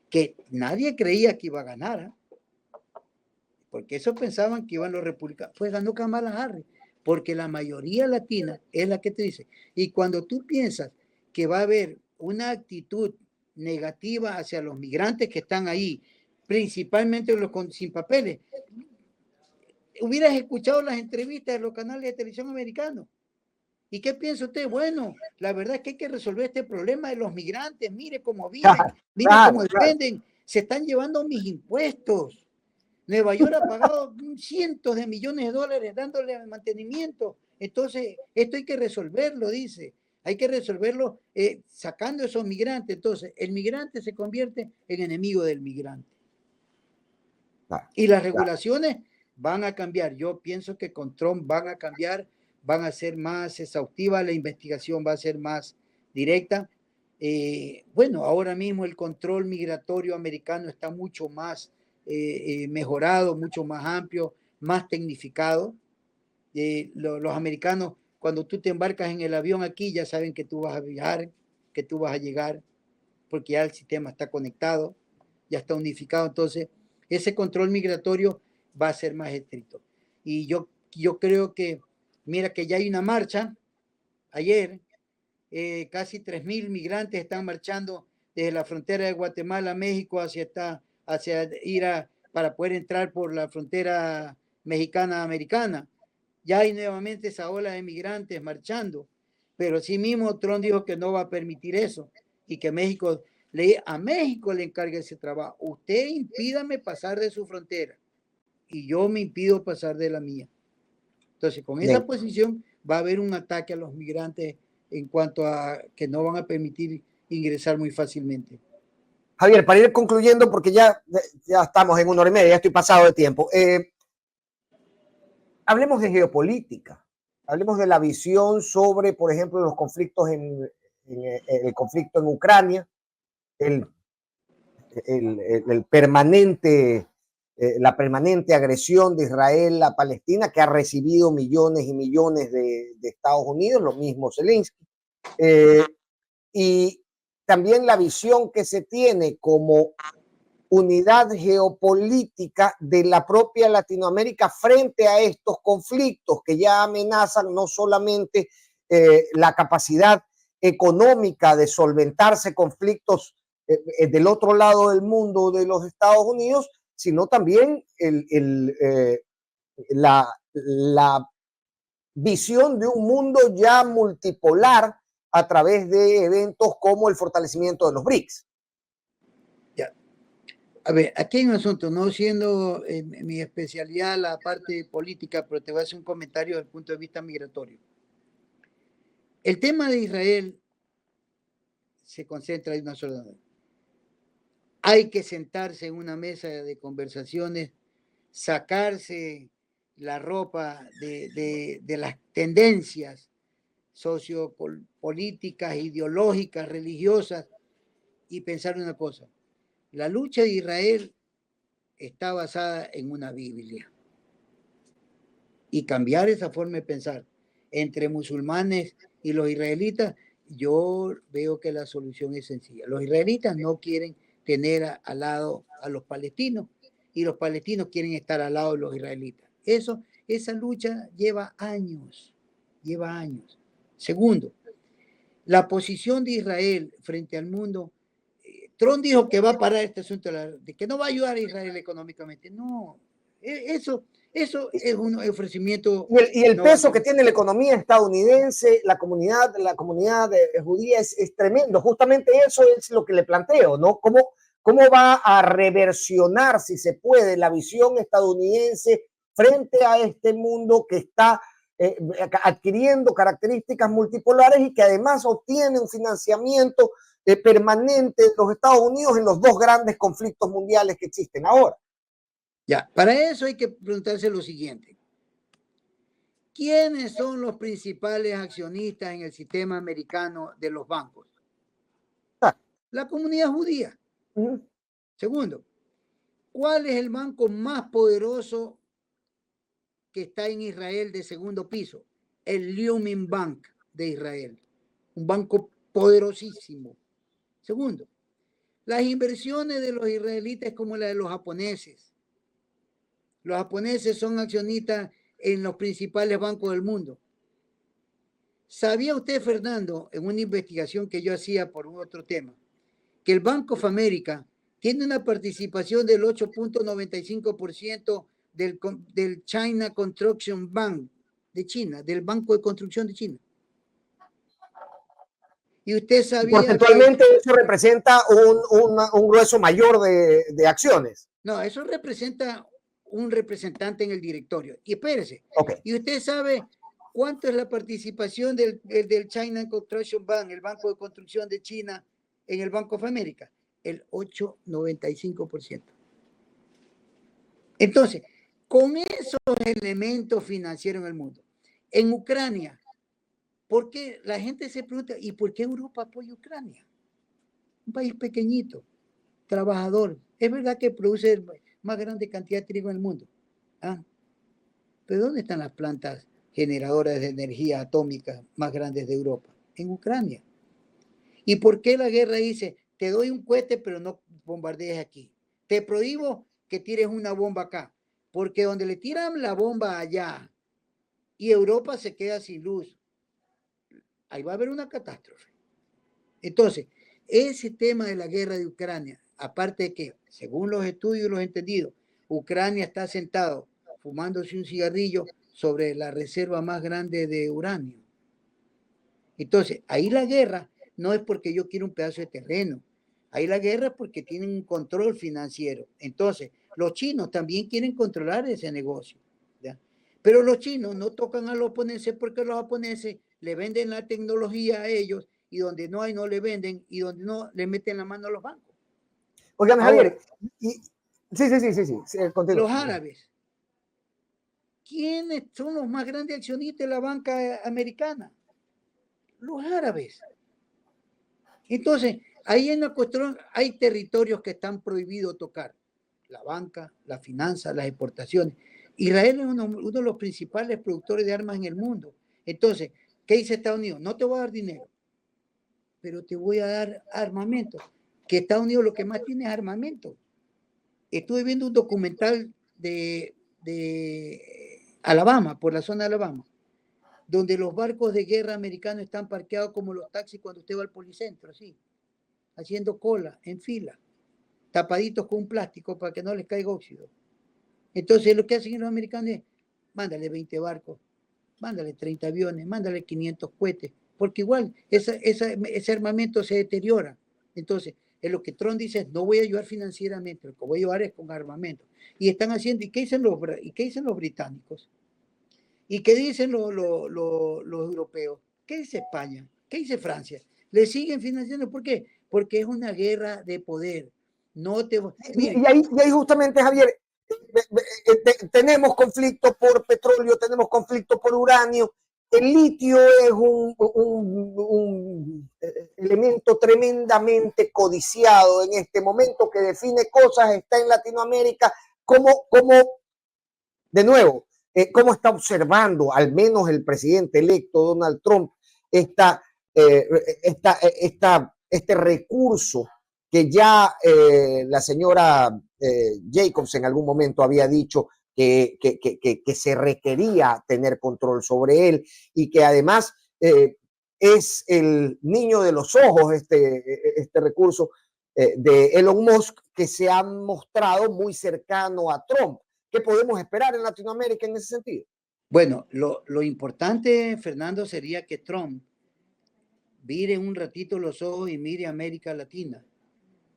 que nadie creía que iba a ganar, ¿eh? Porque eso pensaban que iban los republicanos. Pues ganó Kamala Harris, porque la mayoría latina es la que te dice. Y cuando tú piensas que va a haber una actitud negativa hacia los migrantes que están ahí, principalmente los sin papeles, hubieras escuchado las entrevistas de los canales de televisión americanos. ¿Y qué piensa usted? Bueno, la verdad es que hay que resolver este problema de los migrantes. Mire cómo viven, mire cómo dependen. Se están llevando mis impuestos. Nueva York ha pagado cientos de millones de dólares dándole mantenimiento. Entonces, esto hay que resolverlo, dice. Hay que resolverlo sacando a esos migrantes. Entonces, el migrante se convierte en enemigo del migrante. Y las regulaciones van a cambiar. Yo pienso que con Trump van a cambiar, van a ser más exhaustivas, la investigación va a ser más directa. Bueno, ahora mismo el control migratorio americano está mucho más mejorado, mucho más amplio, más tecnificado. Los americanos, cuando tú te embarcas en el avión aquí, ya saben que tú vas a viajar, que tú vas a llegar, porque ya el sistema está conectado, ya está unificado. Entonces, ese control migratorio va a ser más estricto. Y yo creo que, mira que ya hay una marcha ayer, casi 3,000 migrantes están marchando desde la frontera de Guatemala a México hacia ir para poder entrar por la frontera mexicana-americana. Ya hay nuevamente esa ola de migrantes marchando, pero sí mismo Trump dijo que no va a permitir eso y que a México le encargue ese trabajo. Usted impídame pasar de su frontera y yo me impido pasar de la mía. Entonces, con esa posición va a haber un ataque a los migrantes en cuanto a que no van a permitir ingresar muy fácilmente. Javier, para ir concluyendo, porque ya estamos en 1 hora y media, ya estoy pasado de tiempo. Hablemos de geopolítica, hablemos de la visión sobre, por ejemplo, los conflictos en el conflicto en Ucrania, el permanente, la permanente agresión de Israel a Palestina, que ha recibido millones y millones de Estados Unidos, lo mismo Zelensky, y también la visión que se tiene como unidad geopolítica de la propia Latinoamérica frente a estos conflictos que ya amenazan no solamente la capacidad económica de solventarse conflictos del otro lado del mundo de los Estados Unidos, sino también la visión de un mundo ya multipolar a través de eventos como el fortalecimiento de los BRICS. Ya. A ver, aquí hay un asunto, no siendo mi especialidad la parte política, pero te voy a hacer un comentario desde el punto de vista migratorio. El tema de Israel se concentra en una sola vez. Hay que sentarse en una mesa de conversaciones, sacarse la ropa de las tendencias sociopolíticas, ideológicas, religiosas y pensar una cosa. La lucha de Israel está basada en una Biblia. Y cambiar esa forma de pensar entre musulmanes y los israelitas, yo veo que la solución es sencilla. Los israelitas no quieren tener al lado a los palestinos y los palestinos quieren estar al lado de los israelitas. Esa lucha lleva años, lleva años. Segundo, la posición de Israel frente al mundo. Trump dijo que va a parar este asunto, de que no va a ayudar a Israel económicamente. No, eso es un ofrecimiento. Y el peso que tiene la economía estadounidense, la comunidad judía es tremendo. Justamente eso es lo que le planteo, ¿no? ¿Cómo va a reversionar, si se puede, la visión estadounidense frente a este mundo que está adquiriendo características multipolares y que además obtiene un financiamiento permanente de los Estados Unidos en los dos grandes conflictos mundiales que existen ahora? Ya, para eso hay que preguntarse lo siguiente. ¿Quiénes son los principales accionistas en el sistema americano de los bancos? La comunidad judía. Segundo, ¿cuál es el banco más poderoso que está en Israel de segundo piso? El Leumi Bank de Israel. Un banco poderosísimo. Segundo, las inversiones de los israelitas como la de los japoneses. Los japoneses son accionistas en los principales bancos del mundo. ¿Sabía usted, Fernando, en una investigación que yo hacía por otro tema, que el Bank of America tiene una participación del 8.95% del China Construction Bank de China, del Banco de Construcción de China? Y usted sabía porcentualmente que eso representa un grueso mayor de acciones. No, eso representa un representante en el directorio. Y espérese, okay. ¿Y usted sabe cuánto es la participación del China Construction Bank, el Banco de Construcción de China, en el Banco of America? El 8.95%. Entonces, con esos elementos financieros en el mundo, en Ucrania, ¿por qué la gente se pregunta, ¿y por qué Europa apoya a Ucrania? un país pequeñito, trabajador. Es verdad que produce más grande cantidad de trigo en el mundo. ¿Ah? Pero ¿dónde están las plantas generadoras de energía atómica más grandes de Europa? En Ucrania. ¿Y por qué la guerra dice, te doy un cohete, pero no bombardees aquí? Te prohíbo que tires una bomba acá. Porque donde le tiran la bomba allá y Europa se queda sin luz, ahí va a haber una catástrofe. Entonces, ese tema de la guerra de Ucrania, aparte de que, según los estudios y los entendidos, Ucrania está sentado fumándose un cigarrillo sobre la reserva más grande de uranio. Entonces, ahí la guerra no es porque yo quiero un pedazo de terreno. Ahí la guerra es porque tienen un control financiero. Entonces, los chinos también quieren controlar ese negocio. ¿Ya? Pero los chinos no tocan a los japoneses porque los japoneses le venden la tecnología a ellos y donde no hay no le venden y donde no le meten la mano a los bancos. Óigame, Ahora, Javier, sí, continúa. los árabes, ¿quiénes son los más grandes accionistas de la banca americana? Los árabes. Entonces, ahí en la cuestión hay territorios que están prohibidos tocar. La banca, la finanza, las exportaciones. Israel es uno de los principales productores de armas en el mundo. Entonces, ¿qué dice Estados Unidos? No te voy a dar dinero, pero te voy a dar armamento. Que Estados Unidos lo que más tiene es armamento. Estuve viendo un documental de Alabama, por la zona de Alabama, donde los barcos de guerra americanos están parqueados como los taxis cuando usted va al policentro, así, haciendo cola, en fila, tapaditos con un plástico para que no les caiga óxido. Entonces lo que hacen los americanos es, mándale 20 barcos, mándale 30 aviones, mándale 500 cohetes, porque igual ese armamento se deteriora. Entonces, es lo que Trump dice, no voy a ayudar financieramente, lo que voy a ayudar es con armamento. Y están haciendo, ¿y qué dicen los británicos? ¿Y qué dicen los europeos? ¿Qué dice España? ¿Qué dice Francia? Le siguen financiando. ¿Por qué? Porque es una guerra de poder. No te... Miren, Y ahí justamente, Javier, tenemos conflicto por petróleo, tenemos conflicto por uranio. El litio es un elemento tremendamente codiciado en este momento que define cosas, está en Latinoamérica, como de nuevo, cómo está observando al menos el presidente electo Donald Trump esta, este recurso que ya la señora Jacobs en algún momento había dicho que se requería tener control sobre él y que además es el niño de los ojos este recurso de Elon Musk que se ha mostrado muy cercano a Trump. ¿Qué podemos esperar en Latinoamérica en ese sentido? Bueno, lo importante, Fernando, sería que Trump vire un ratito los ojos y mire a América Latina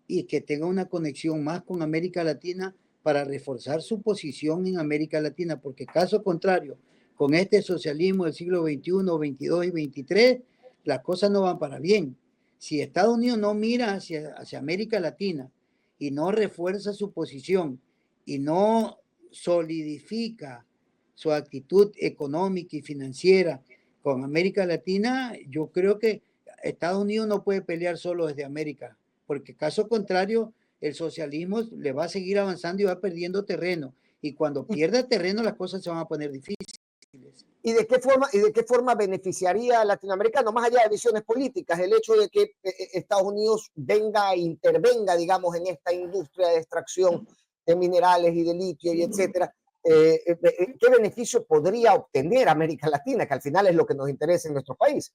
y que tenga una conexión más con América Latina para reforzar su posición en América Latina, porque caso contrario, con este socialismo del siglo XXI, XXII y XXIII, las cosas no van para bien. Si Estados Unidos no mira hacia América Latina y no refuerza su posición y no solidifica su actitud económica y financiera con América Latina, yo creo que Estados Unidos no puede pelear solo desde América, porque caso contrario, el socialismo le va a seguir avanzando y va perdiendo terreno. Y cuando pierda terreno, las cosas se van a poner difíciles. ¿Y de qué forma beneficiaría a Latinoamérica, no más allá de visiones políticas, el hecho de que Estados Unidos venga e intervenga, digamos, en esta industria de extracción de minerales y de litio y etcétera? ¿Qué beneficio podría obtener América Latina, que al final es lo que nos interesa en nuestros países?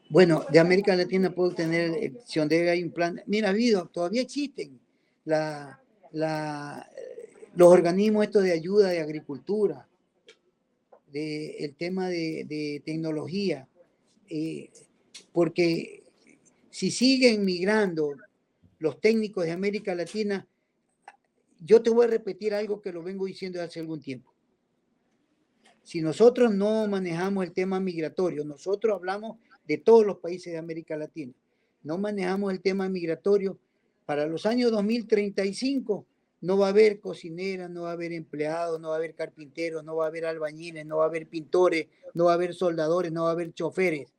Bueno, de América Latina puedo tener, si donde hay un plan, mira, habido, todavía existen la, la, los organismos estos de ayuda de agricultura, el tema de tecnología, porque si siguen migrando los técnicos de América Latina, yo te voy a repetir algo que lo vengo diciendo hace algún tiempo. Si nosotros no manejamos el tema migratorio, nosotros hablamos de todos los países de América Latina, no manejamos el tema migratorio, para los años 2035 no va a haber cocineras, no va a haber empleados, no va a haber carpinteros, no va a haber albañiles, no va a haber pintores, no va a haber soldadores, no va a haber choferes.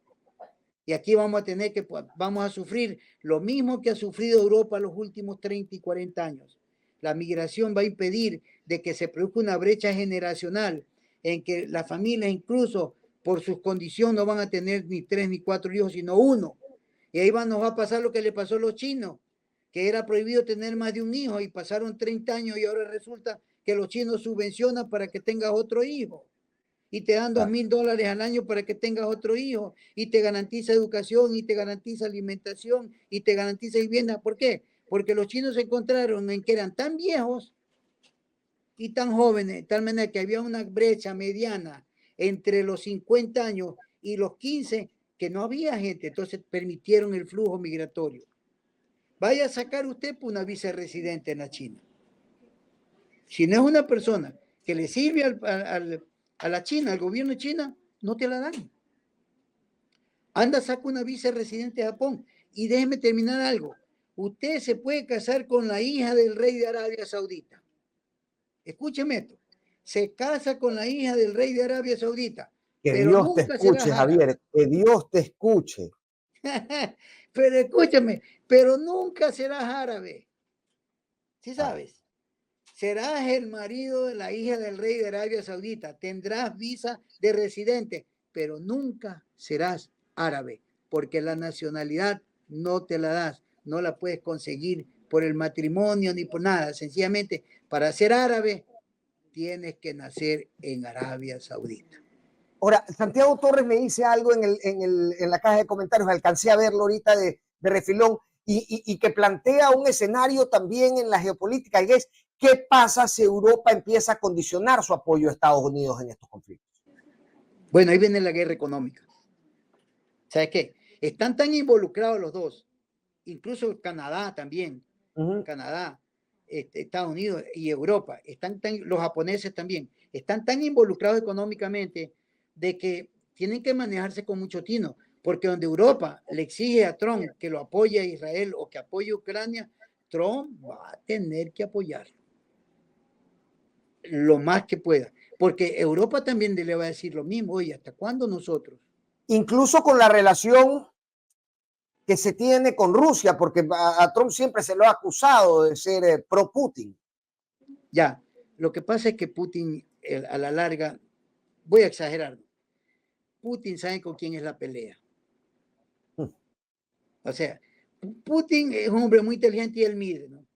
Y aquí vamos a tener que, vamos a sufrir lo mismo que ha sufrido Europa los últimos 30 y 40 años. La migración va a impedir de que se produzca una brecha generacional en que las familias incluso por sus condiciones no van a tener ni 3 ni 4 hijos, sino uno. Y ahí nos va a pasar lo que le pasó a los chinos, que era prohibido tener más de un hijo y pasaron 30 años y ahora resulta que los chinos subvencionan para que tengas otro hijo y te dan $2,000 al año para que tengas otro hijo y te garantiza educación y te garantiza alimentación y te garantiza vivienda. ¿Por qué? Porque los chinos se encontraron en que eran tan viejos y tan jóvenes, de tal manera que había una brecha mediana entre los 50 años y los 15 que no había gente, entonces permitieron el flujo migratorio. Vaya a sacar usted por una viceresidente en la China. Si no es una persona que le sirve a la China, al gobierno de China, no te la dan. Anda, saca una viceresidente de Japón. Y déjeme terminar algo. Usted se puede casar con la hija del rey de Arabia Saudita. Escúcheme esto. Se casa con la hija del rey de Arabia Saudita. Que pero Dios te nunca será escuche, Javier, que Dios te escuche. Pero escúchame, pero nunca serás árabe. ¿Sí sabes? Serás el marido de la hija del rey de Arabia Saudita. Tendrás visa de residente, pero nunca serás árabe, porque la nacionalidad no te la das, no la puedes conseguir por el matrimonio ni por nada. Sencillamente, para ser árabe, tienes que nacer en Arabia Saudita. Ahora, Santiago Torres me dice algo en la caja de comentarios, alcancé a verlo ahorita de refilón, y que plantea un escenario también en la geopolítica, y es, ¿qué pasa si Europa empieza a condicionar su apoyo a Estados Unidos en estos conflictos? Bueno, ahí viene la guerra económica. ¿Sabes qué? Están tan involucrados los dos, incluso Canadá también, Canadá, Estados Unidos y Europa, los japoneses también, están tan involucrados económicamente de que tienen que manejarse con mucho tino, porque donde Europa le exige a Trump que lo apoye a Israel o que apoye a Ucrania, Trump va a tener que apoyarlo lo más que pueda, porque Europa también le va a decir lo mismo. Oye, ¿hasta cuándo nosotros? Incluso con la relación que se tiene con Rusia, porque a Trump siempre se lo ha acusado de ser pro-Putin. Ya, lo que pasa es que Putin, a la larga, voy a exagerar, Putin sabe con quién es la pelea. O sea, Putin es un hombre muy inteligente y él mide, ¿no?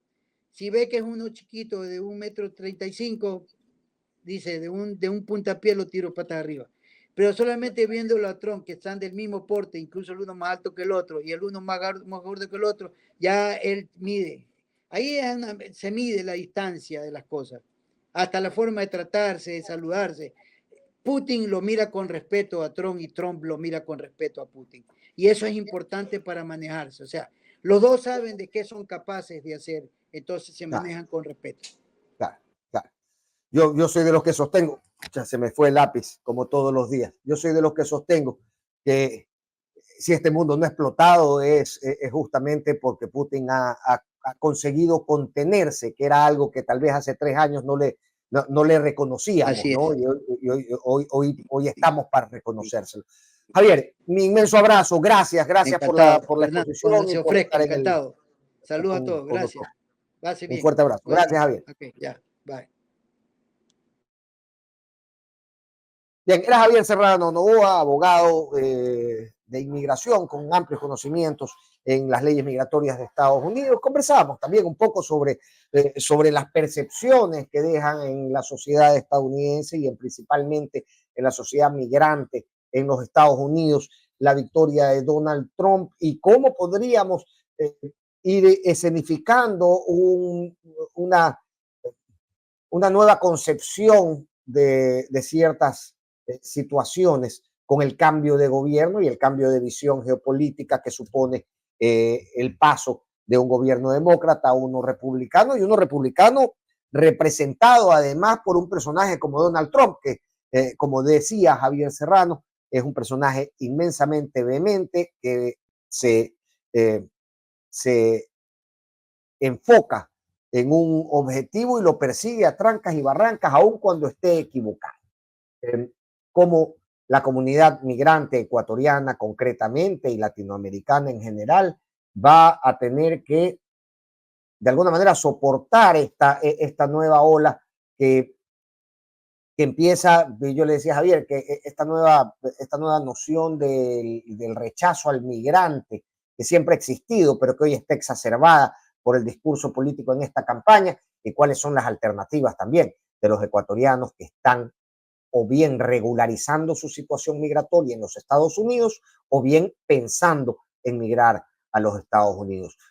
Si ve que es uno chiquito de 1,35 m, dice, de un puntapié lo tiro patas arriba. Pero solamente viendo a Trump, que están del mismo porte, incluso el uno más alto que el otro y el uno más gordo que el otro, ya él mide. Ahí se mide la distancia de las cosas, hasta la forma de tratarse, de saludarse. Putin lo mira con respeto a Trump y Trump lo mira con respeto a Putin. Y eso es importante para manejarse. O sea, los dos saben de qué son capaces de hacer, entonces se manejan con respeto. Claro, claro. Yo soy de los que sostengo, ya se me fue el lápiz como todos los días, yo soy de los que sostengo que si este mundo no ha explotado es justamente porque Putin ha conseguido contenerse, que era algo que tal vez hace 3 años no le reconocíamos, Así ¿no? es. Y hoy estamos para reconocérselo. Javier, mi inmenso abrazo, gracias Encantado, por la Fernando, exposición cuando y se por ofrezca, estar encantado. Saludos a todos, con gracias. nosotros. Pase Un bien. fuerte abrazo. Buenas Gracias, noches. Javier. Ok, ya, bye. Bien, era Javier Serrano Novoa, abogado de inmigración con amplios conocimientos en las leyes migratorias de Estados Unidos. Conversábamos también un poco sobre las percepciones que dejan en la sociedad estadounidense y principalmente en la sociedad migrante en los Estados Unidos la victoria de Donald Trump y cómo podríamos ir escenificando una nueva concepción de ciertas situaciones con el cambio de gobierno y el cambio de visión geopolítica que supone el paso de un gobierno demócrata a uno republicano, y uno republicano representado además por un personaje como Donald Trump, que como decía Javier Serrano, es un personaje inmensamente vehemente que se enfoca en un objetivo y lo persigue a trancas y barrancas, aun cuando esté equivocado. Como la comunidad migrante ecuatoriana concretamente y latinoamericana en general va a tener que, de alguna manera, soportar esta nueva ola que empieza, yo le decía a Javier, que esta nueva noción del rechazo al migrante, que siempre ha existido, pero que hoy está exacerbada por el discurso político en esta campaña, y cuáles son las alternativas también de los ecuatorianos que están o bien regularizando su situación migratoria en los Estados Unidos o bien pensando en migrar a los Estados Unidos.